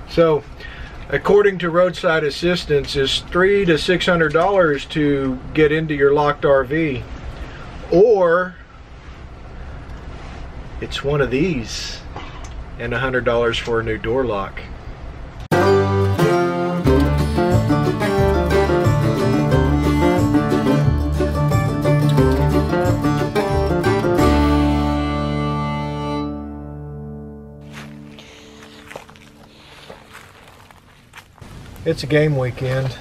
So, according to roadside assistance, it's $300 to $600 to get into your locked RV, or it's one of these and $100 for a new door lock. It's a game weekend.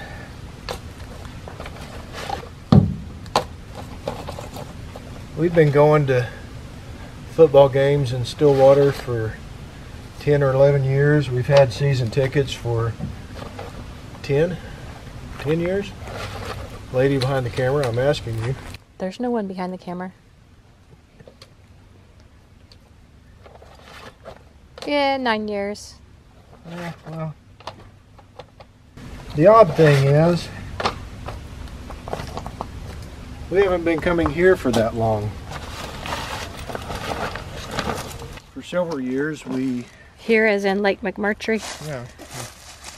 We've been going to football games in Stillwater for 10 or 11 years. We've had season tickets for 10 years. Lady behind the camera, I'm asking you. There's no one behind the camera. Yeah, 9 years. Yeah, well. The odd thing is, we haven't been coming here for that long. For several years, we... Here as in Lake McMurtry? Yeah.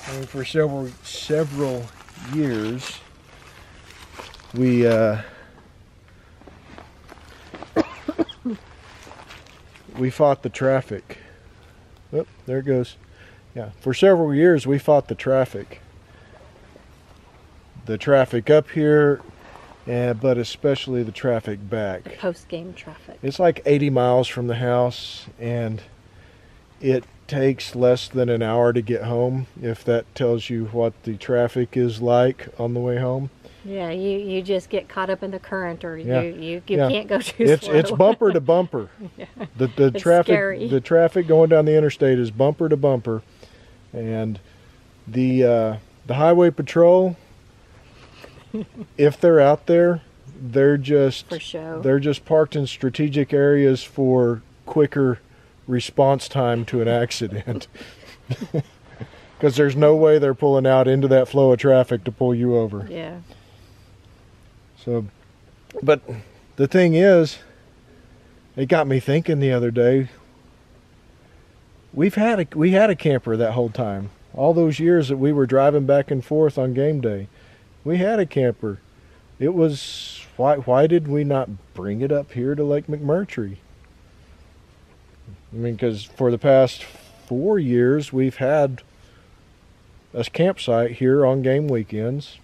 I mean, for several years, we we fought the traffic. Oh, there it goes. Yeah, for several years, we fought the traffic. The traffic up here, but especially the traffic back. The post-game traffic. It's like 80 miles from the house, and it takes less than an hour to get home, if that tells you what the traffic is like on the way home. Yeah, you just get caught up in the current, or Yeah. you Yeah. can't go too slow. It's bumper to bumper. Yeah. The traffic scary. The traffic going down the interstate is bumper to bumper, and the highway patrol, if they're out there, they're just For show. They're just parked in strategic areas for quicker response time to an accident. Because there's no way they're pulling out into that flow of traffic to pull you over. Yeah. So, but the thing is, it got me thinking the other day. We had a camper that whole time. All those years that we were driving back and forth on game day, we had a camper. It was, why did we not bring it up here to Lake McMurtry? I mean, because for the past 4 years, we've had a campsite here on game weekends.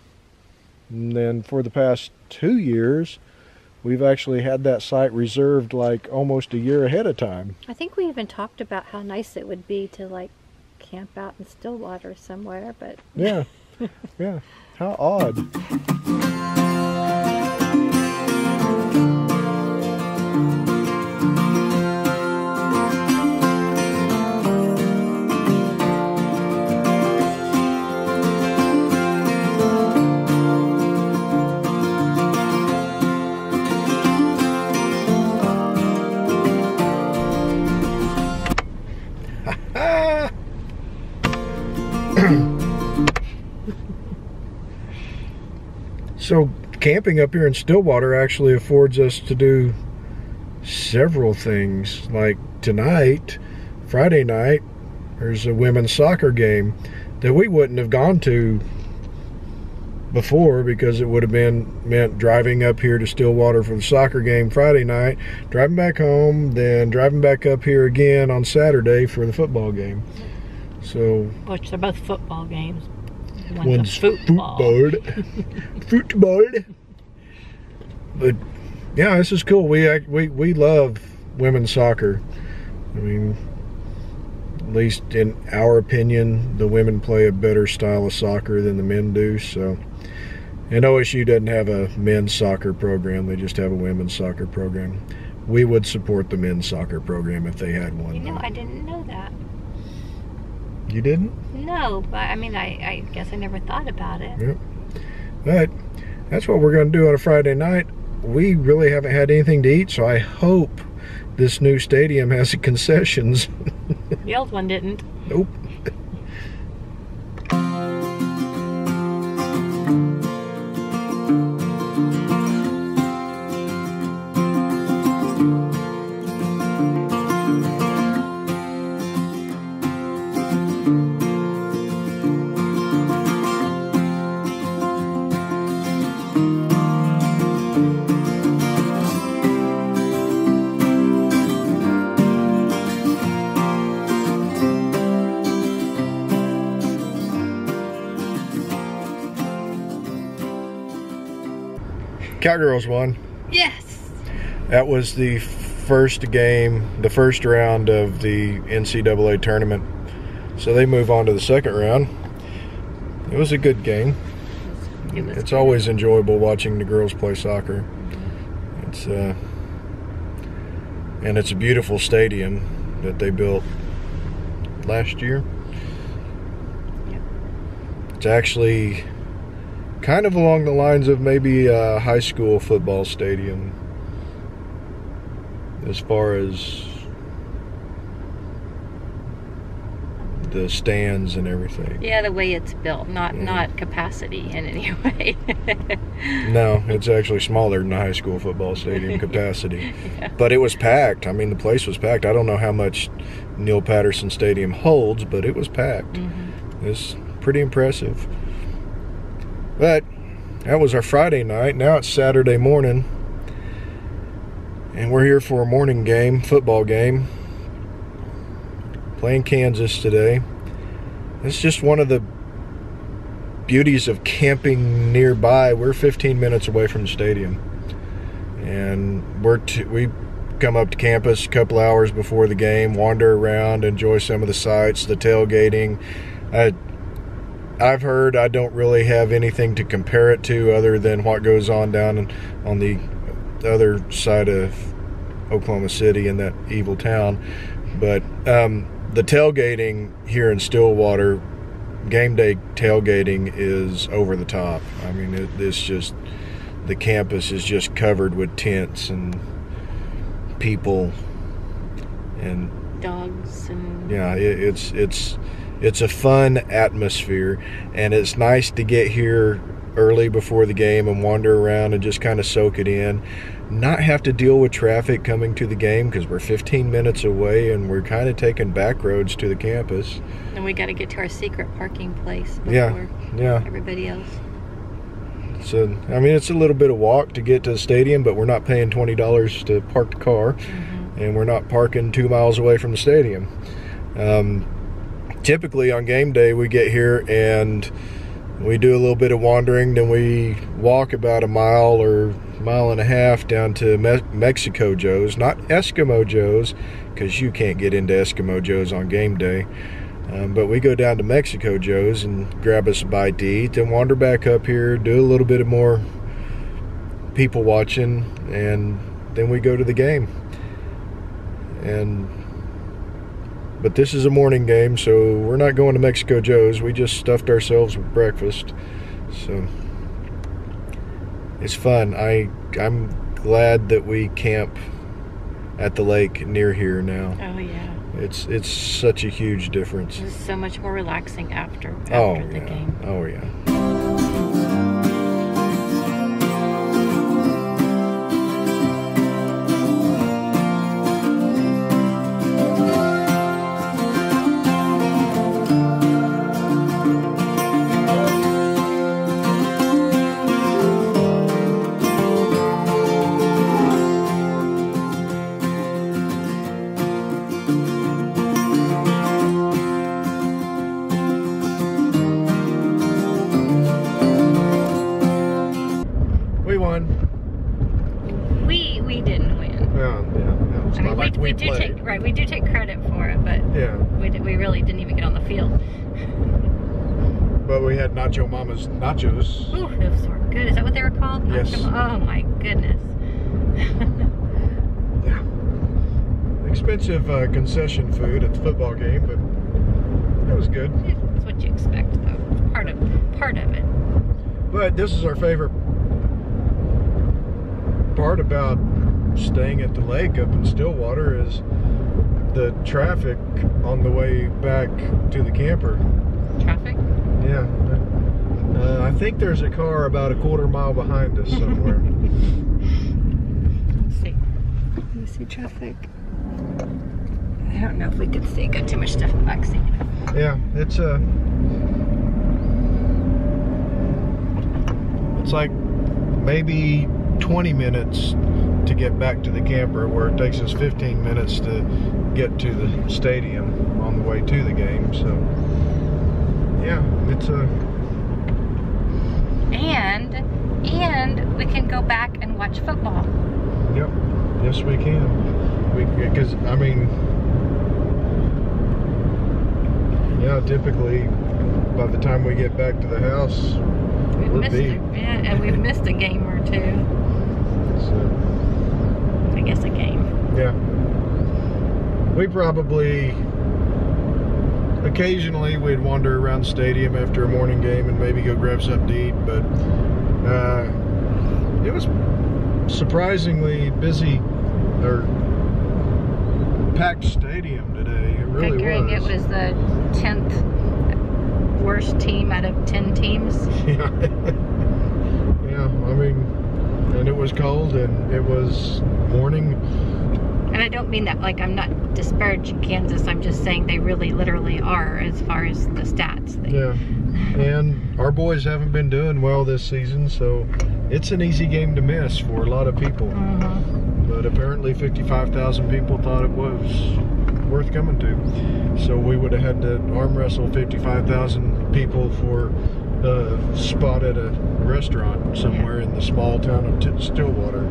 And then for the past 2 years, we've actually had that site reserved like almost a year ahead of time. I think we even talked about how nice it would be to like camp out in Stillwater somewhere, but... Yeah, yeah. How odd. So camping up here in Stillwater actually affords us to do several things. Like tonight, Friday night, there's a women's soccer game that we wouldn't have gone to before, because it would have meant driving up here to Stillwater for the soccer game Friday night, driving back home, then driving back up here again on Saturday for the football game. So, Which they're both football games. one's football. Football. But yeah, this is cool. We love women's soccer. I mean, at least in our opinion, the women play a better style of soccer than the men do. So, and OSU doesn't have a men's soccer program. They just have a women's soccer program. We would support the men's soccer program if they had one. You know, I didn't know that. You didn't? No, but I mean, I guess I never thought about it. Yep. But that's what we're going to do on a Friday night. We really haven't had anything to eat, so I hope this new stadium has concessions. The old one didn't. Nope. Cowgirls won. Yes. That was the first game, the first round of the NCAA tournament. So they move on to the second round. It was a good game. It's always enjoyable watching the girls play soccer. It's and it's a beautiful stadium that they built last year. Yep. It's actually kind of along the lines of maybe a high school football stadium as far as the stands and everything. Yeah, the way it's built, not capacity in any way. No, it's actually smaller than a high school football stadium capacity. Yeah. But it was packed. I mean, the place was packed. I don't know how much Neil Patterson Stadium holds, but it was packed. Mm-hmm. It's pretty impressive. But that was our Friday night. Now it's Saturday morning, and we're here for a morning game, football game. Playing Kansas today. It's just one of the beauties of camping nearby. We're 15 minutes away from the stadium, and we come up to campus a couple hours before the game, wander around, enjoy some of the sights, the tailgating. I've heard I don't really have anything to compare it to other than what goes on down on the other side of Oklahoma City in that evil town, but the tailgating here in Stillwater, game day tailgating, is over the top. I mean, it's just, the campus is just covered with tents and people and dogs and yeah, it's a fun atmosphere, and it's nice to get here early before the game and wander around and just kind of soak it in. Not have to deal with traffic coming to the game because we're 15 minutes away and we're kind of taking back roads to the campus. And we got to get to our secret parking place before everybody else. So, I mean, it's a little bit of walk to get to the stadium, but we're not paying $20 to park the car, and we're not parking 2 miles away from the stadium. Typically on game day, we get here and we do a little bit of wandering, then we walk about a mile or mile and a half down to Mexico Joe's, not Eskimo Joe's, because you can't get into Eskimo Joe's on game day. But we go down to Mexico Joe's and grab us a bite to eat, then wander back up here, do a little bit of more people watching, and then we go to the game. But this is a morning game, so we're not going to Mexico Joe's. We just stuffed ourselves with breakfast. So it's fun. I'm glad that we camp at the lake near here now. Oh yeah. It's such a huge difference. It's so much more relaxing after the game. Oh yeah. We didn't win. Yeah. It's not like we do we do take credit for it, but yeah, we really didn't even get on the field. But we had Nacho Mama's nachos. Ooh, those were good. Is that what they were called? Yes. Oh my goodness. Yeah. Expensive concession food at the football game, but it was good. That's what you expect, though. It's part of it. But this is our favorite part about staying at the lake up in Stillwater is the traffic on the way back to the camper. Traffic? Yeah. I think there's a car about a quarter mile behind us somewhere. Let's see. Let me see traffic. I don't know if we could see. Got too much stuff in the back seat. Yeah, it's like maybe 20 minutes to get back to the camper, where it takes us 15 minutes to get to the stadium on the way to the game. So yeah, it's and And we can go back and watch football. Yep. Yes, we can. Because, I mean, yeah, typically, by the time we get back to the house, we're beat. Yeah, and we've missed a game or two. So, I guess a game. Yeah. We probably, occasionally, we'd wander around the stadium after a morning game and maybe go grab something to eat, but it was surprisingly busy, or packed stadium today. It really Figuring was. it was the 10th worst team out of 10 teams. Yeah. Yeah, I mean, and it was cold and it was morning. And I don't mean that like I'm not disparaging Kansas. I'm just saying they really literally are as far as the stats. Yeah. And our boys haven't been doing well this season, so it's an easy game to miss for a lot of people. But apparently 55,000 people thought it was worth coming to. So we would have had to arm wrestle 55,000 people for a spot at a restaurant somewhere in the small town of Stillwater.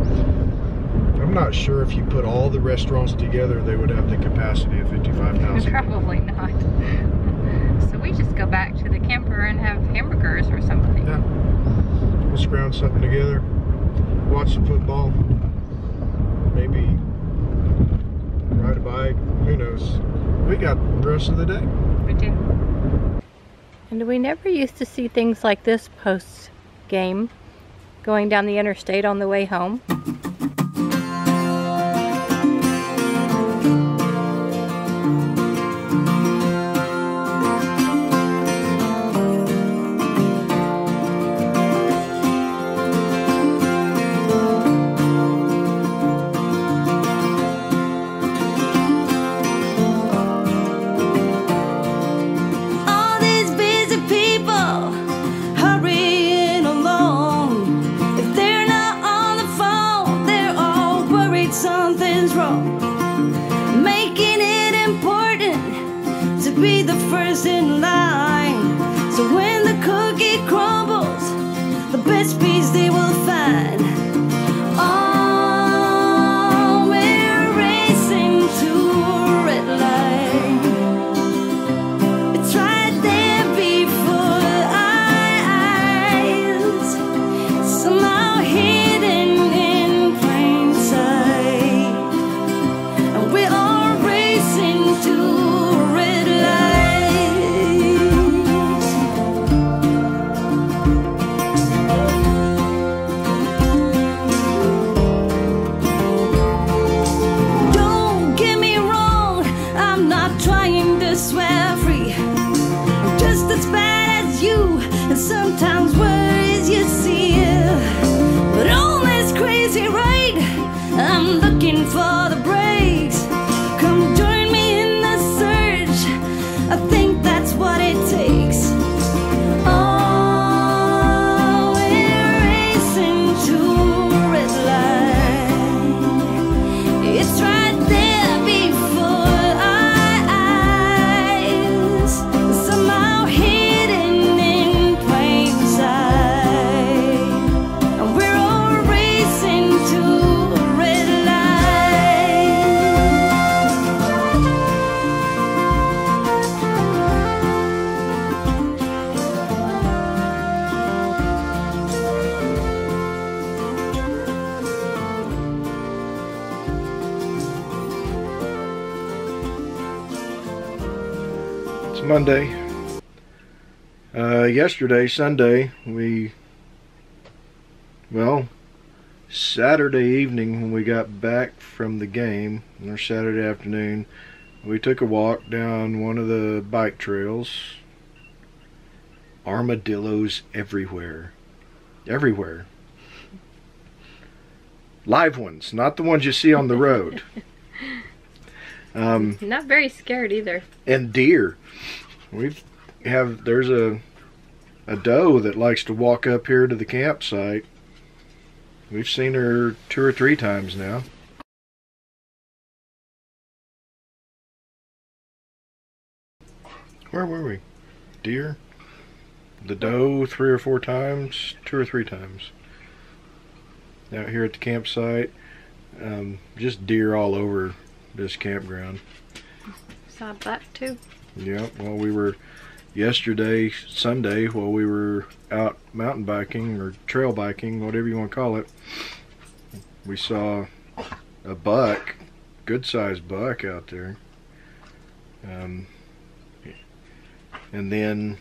I'm not sure if you put all the restaurants together, they would have the capacity of 55,000. Probably not. So we just go back to the camper and have hamburgers or something. Yeah. We'll scrounge something together, watch some football, maybe ride a bike, who knows. We got the rest of the day. We do. And we never used to see things like this post-game, going down the interstate on the way home. Be the first in line. So when the cookie crumbles, the best piece they will find. Oh, we're racing to a red light. It's right there before our eyes, somehow hidden in plain sight. And we're all racing to sometimes worries you see, but all this crazy right, I'm looking for the brakes. Come join me in the search, I think that's what it takes. Oh, we're racing to a red light. It's right there before our eyes, somehow hidden in plain sight. And we're all racing to a red It's Monday. Yesterday, Sunday, Saturday evening when we got back from the game, or Saturday afternoon, we took a walk down one of the bike trails. Armadillos everywhere. Everywhere. Live ones, not the ones you see on the road. Not very scared either. And deer. There's a doe that likes to walk up here to the campsite. We've seen her 2 or 3 times now. Where were we? Deer? The doe 3 or 4 times? 2 or 3 times. out here at the campsite. Just deer all over this campground. Saw a buck too. Yeah, well, we were yesterday, Sunday, while we were out mountain biking or trail biking, whatever you want to call it, we saw a buck, good sized buck out there. And then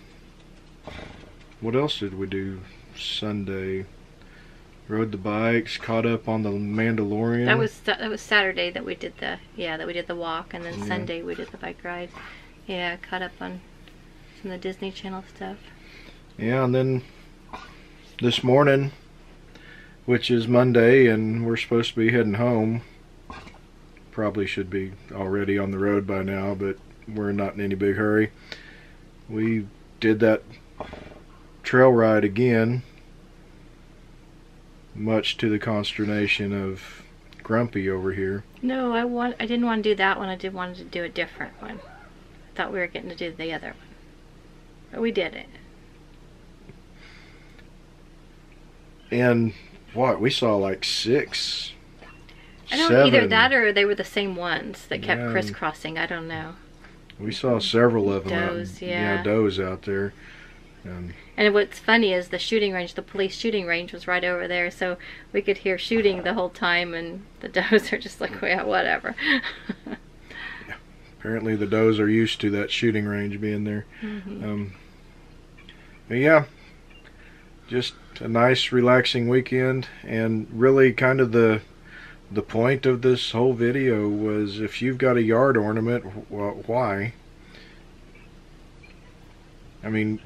what else did we do Sunday? Rode the bikes, caught up on the Mandalorian. That was Saturday that we did the walk, and then Sunday we did the bike ride. Yeah, caught up on some of the Disney Channel stuff. Yeah, and then this morning, which is Monday, and we're supposed to be heading home. Probably should be already on the road by now, but we're not in any big hurry. We did that trail ride again, much to the consternation of Grumpy over here. No, I didn't want to do that one. I did wanted to do a different one. I thought we were getting to do the other one, but we did it. And what, we saw like 6, I don't 7. Either that or they were the same ones that kept crisscrossing. I don't know. We saw several of them. Does, yeah. Does out there. And what's funny is the shooting range, the police shooting range was right over there, so we could hear shooting the whole time, and the does are just like, yeah, whatever. Yeah. Apparently the does are used to that shooting range being there. Mm-hmm. But yeah, just a nice relaxing weekend, and really kind of the point of this whole video was, if you've got a yard ornament, why? I mean,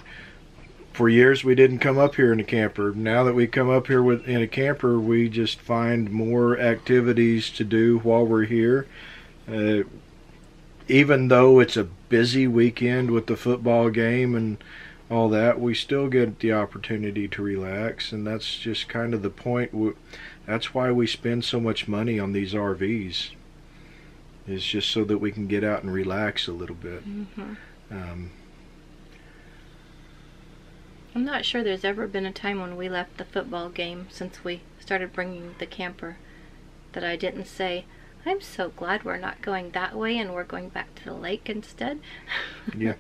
for years we didn't come up here in a camper. Now that we come up here in a camper, we just find more activities to do while we're here. Even though it's a busy weekend with the football game and all that, we still get the opportunity to relax, and that's just kind of the point. That's why we spend so much money on these RVs. It's just so that we can get out and relax a little bit. Mm-hmm. I'm not sure there's ever been a time when we left the football game since we started bringing the camper that I didn't say, I'm so glad we're not going that way and we're going back to the lake instead. Yeah.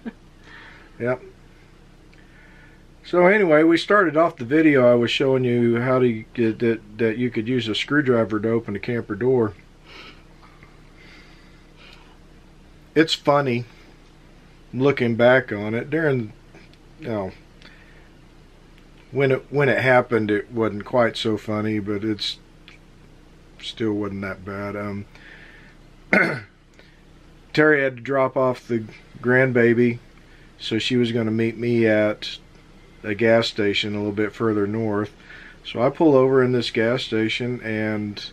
Yep. So anyway, we started off the video. I was showing you how to get that you could use a screwdriver to open a camper door. It's funny looking back on it. During, when it happened, it wasn't quite so funny, but it's still wasn't that bad. Terry had to drop off the grandbaby, so she was going to meet me at a gas station a little bit further north. So I pull over in this gas station, and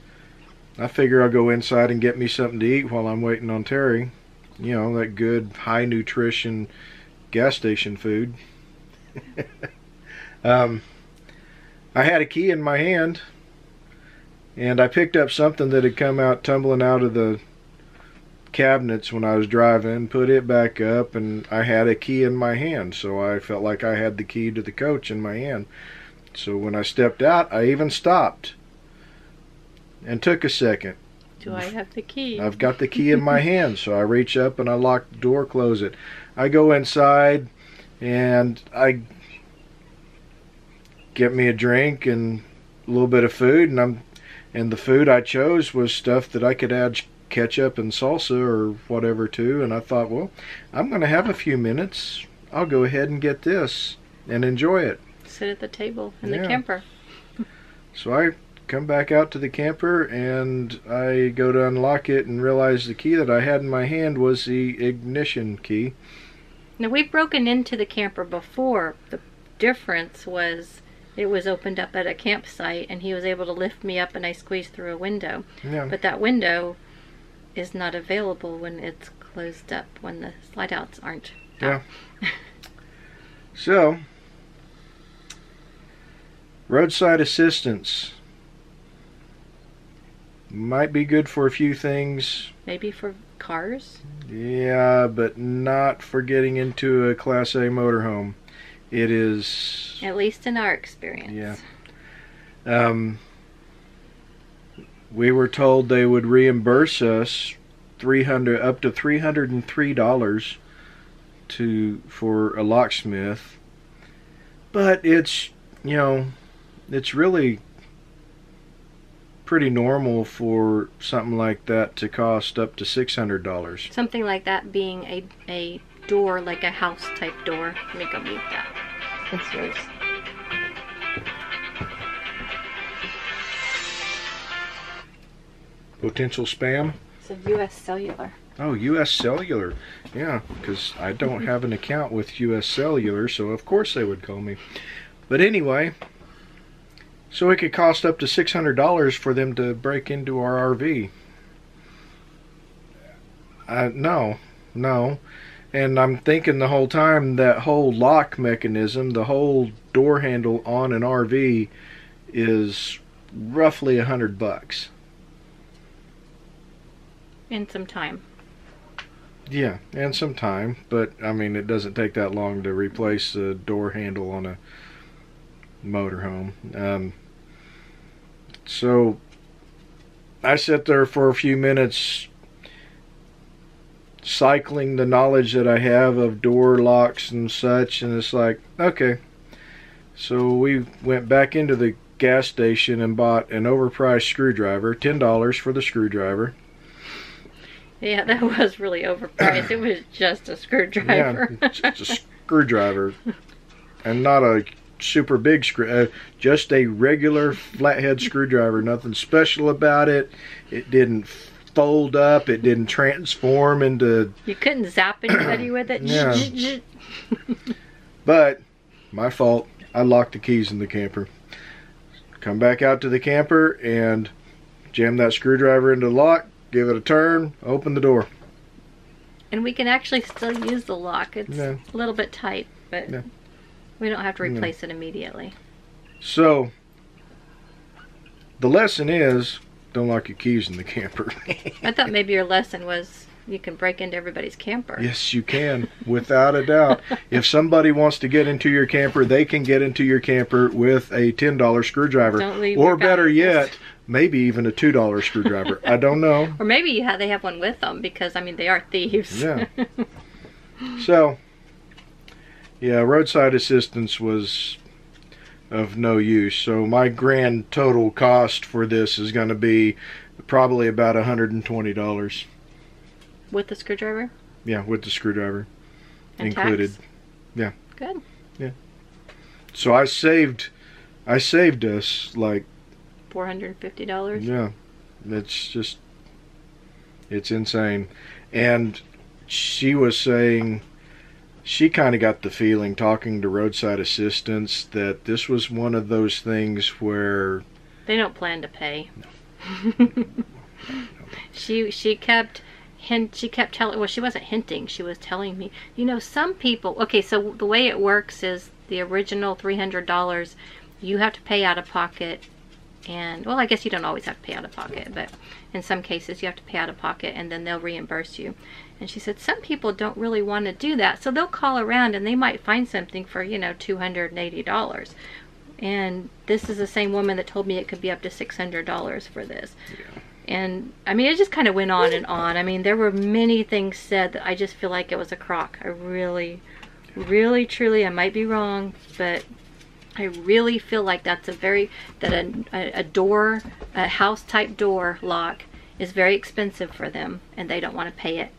I figure I'll go inside and get me something to eat while I'm waiting on Terry. You know, that good high nutrition gas station food. I had a key in my hand, and I picked up something that had come out tumbling out of the cabinets when I was driving, put it back up, and I had a key in my hand, so I felt like I had the key to the coach in my hand. So when I stepped out, I even stopped and took a second. Do I have the key? I've got the key in my hand, so I reach up and I lock the door, close it. I go inside and I get me a drink and a little bit of food, and the food I chose was stuff that I could add ketchup and salsa or whatever to, and I thought, well, I'm going to have a few minutes. I'll go ahead and get this and enjoy it. Sit at the table in the camper. So I come back out to the camper, and I go to unlock it and realize the key that I had in my hand was the ignition key. Now, we've broken into the camper before. The difference was it was opened up at a campsite, and he was able to lift me up, and I squeezed through a window. Yeah. But that window is not available when it's closed up, when the slide outs aren't out. Yeah. So, roadside assistance might be good for a few things. Maybe for cars? Yeah, but not for getting into a Class A motorhome. It is... At least in our experience. Yeah. we were told they would reimburse us up to $303 for a locksmith. But it's, you know, it's really pretty normal for something like that to cost up to $600. Something like that being a door, like a house type door. Let me go mute that. It's yours. Potential spam? It's a U.S. Cellular. Oh, U.S. Cellular. Yeah, because I don't have an account with U.S. Cellular, so of course they would call me. But anyway, so it could cost up to $600 for them to break into our RV. No. And I'm thinking the whole time that whole lock mechanism, the whole door handle on an RV is roughly $100. And some time. Yeah, and some time, but I mean it doesn't take that long to replace a door handle on a motorhome. So I sat there for a few minutes cycling the knowledge that I have of door locks and such, and it's like, okay. So we went back into the gas station and bought an overpriced screwdriver, $10 for the screwdriver. Yeah, that was really overpriced. It was just a screwdriver. Yeah, it's a screwdriver. And not a super big screw, just a regular flathead screwdriver. Nothing special about it. It didn't fold up. It didn't transform into... You couldn't zap anybody with it. Yeah. But, my fault. I locked the keys in the camper. Come back out to the camper and jam that screwdriver into the lock. Give it a turn, open the door. And we can actually still use the lock. It's a little bit tight, but we don't have to replace it immediately. So, the lesson is, don't lock your keys in the camper. I thought maybe your lesson was you can break into everybody's camper. Yes, you can, without a doubt. If somebody wants to get into your camper, they can get into your camper with a $10 screwdriver. Don't leave or your better valuables. Yet, maybe even a $2 screwdriver. I don't know. Or maybe they have one with them because, I mean, they are thieves. Yeah. So, yeah, roadside assistance was of no use. So my grand total cost for this is going to be probably about $120. With the screwdriver? Yeah, with the screwdriver and included. Tax? Yeah. Good. Yeah. So I saved us like $450. Yeah. It's insane. And she was saying she kind of got the feeling talking to roadside assistance that this was one of those things where they don't plan to pay. No. She kept telling, well, she wasn't hinting, she was telling me, you know, some people, okay, so the way it works is the original $300 you have to pay out of pocket, and, well, I guess you don't always have to pay out of pocket, but in some cases you have to pay out of pocket and then they'll reimburse you. And she said some people don't really want to do that, so they'll call around and they might find something for, you know, $280. And this is the same woman that told me it could be up to $600 for this. Yeah. And I mean, it just kind of went on and on. I mean, there were many things said that I just feel like it was a crock. I really, truly, I might be wrong, but I really feel like that's a door, a house type door lock is very expensive for them, and they don't want to pay it.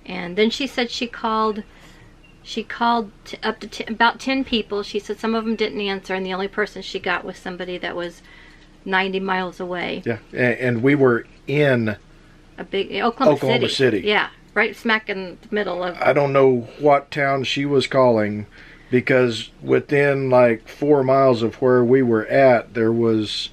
And then she said she called up to about 10 people. She said some of them didn't answer, and the only person she got was somebody that was 90 miles away. Yeah, and we were in a big Oklahoma City. Yeah, right smack in the middle of... I don't know what town she was calling, because within like 4 miles of where we were at, there was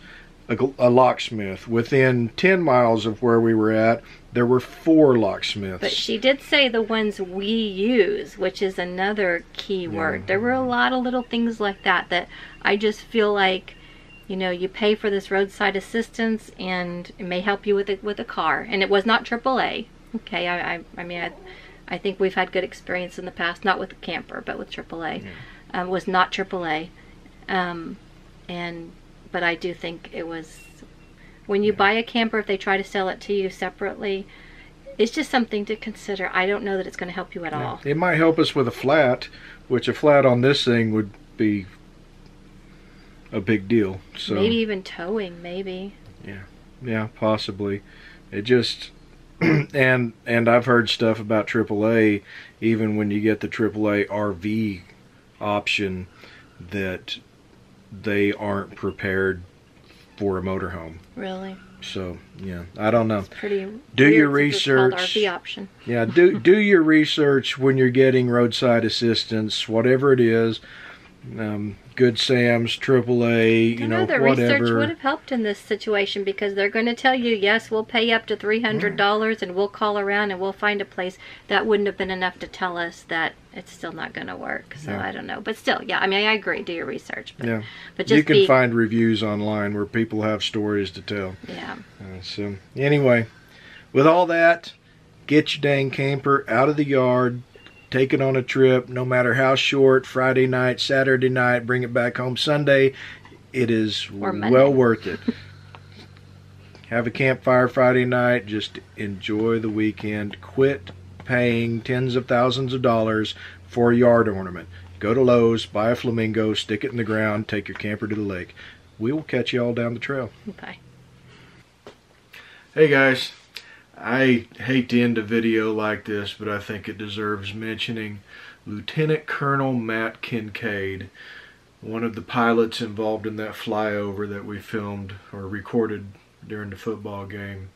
a locksmith. Within 10 miles of where we were at, there were 4 locksmiths. But she did say the ones we use, which is another key word. Yeah. There were a lot of little things like that I just feel like, you know, you pay for this roadside assistance and it may help you with a car. And it was not AAA. Okay, I mean, I think we've had good experience in the past, not with the camper, but with AAA. Yeah. Was not AAA. But I do think it was when you buy a camper, if they try to sell it to you separately, it's just something to consider. I don't know that it's going to help you at all. It might help us with a flat, which a flat on this thing would be a big deal. So maybe even towing, maybe. Yeah, possibly. It just and I've heard stuff about AAA, even when you get the AAA RV option, that they aren't prepared for a motorhome. Really? So yeah, I don't know. It's pretty do weird your since it's called research. RV option. Yeah, do your research when you're getting roadside assistance, whatever it is. Good Sam's, AAA, I know the whatever. research would have helped in this situation, because they're going to tell you, yes, we'll pay up to $300 and we'll call around and we'll find a place. That wouldn't have been enough to tell us that it's still not going to work. So I don't know. But still, yeah, I mean, I agree. Do your research. But, but just you can find reviews online where people have stories to tell. Yeah. So anyway, with all that, get your dang camper out of the yard. Take it on a trip, no matter how short, Friday night, Saturday night, bring it back home Sunday. It is well worth it. Have a campfire Friday night. Just enjoy the weekend. Quit paying tens of thousands of dollars for a yard ornament. Go to Lowe's, buy a flamingo, stick it in the ground, take your camper to the lake. We will catch you all down the trail. Bye. Hey guys. I hate to end a video like this, but I think it deserves mentioning. Lieutenant Colonel Matt Kincaid, one of the pilots involved in that flyover that we filmed or recorded during the football game.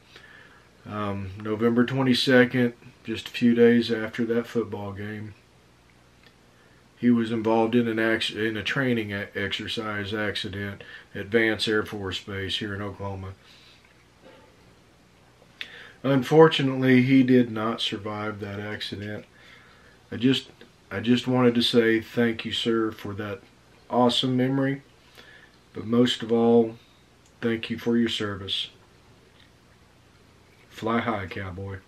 November 22nd, just a few days after that football game, he was involved in a training exercise accident at Vance Air Force Base here in Oklahoma. Unfortunately, he did not survive that accident. I just wanted to say thank you, sir, for that awesome memory. But most of all, thank you for your service. Fly high, cowboy.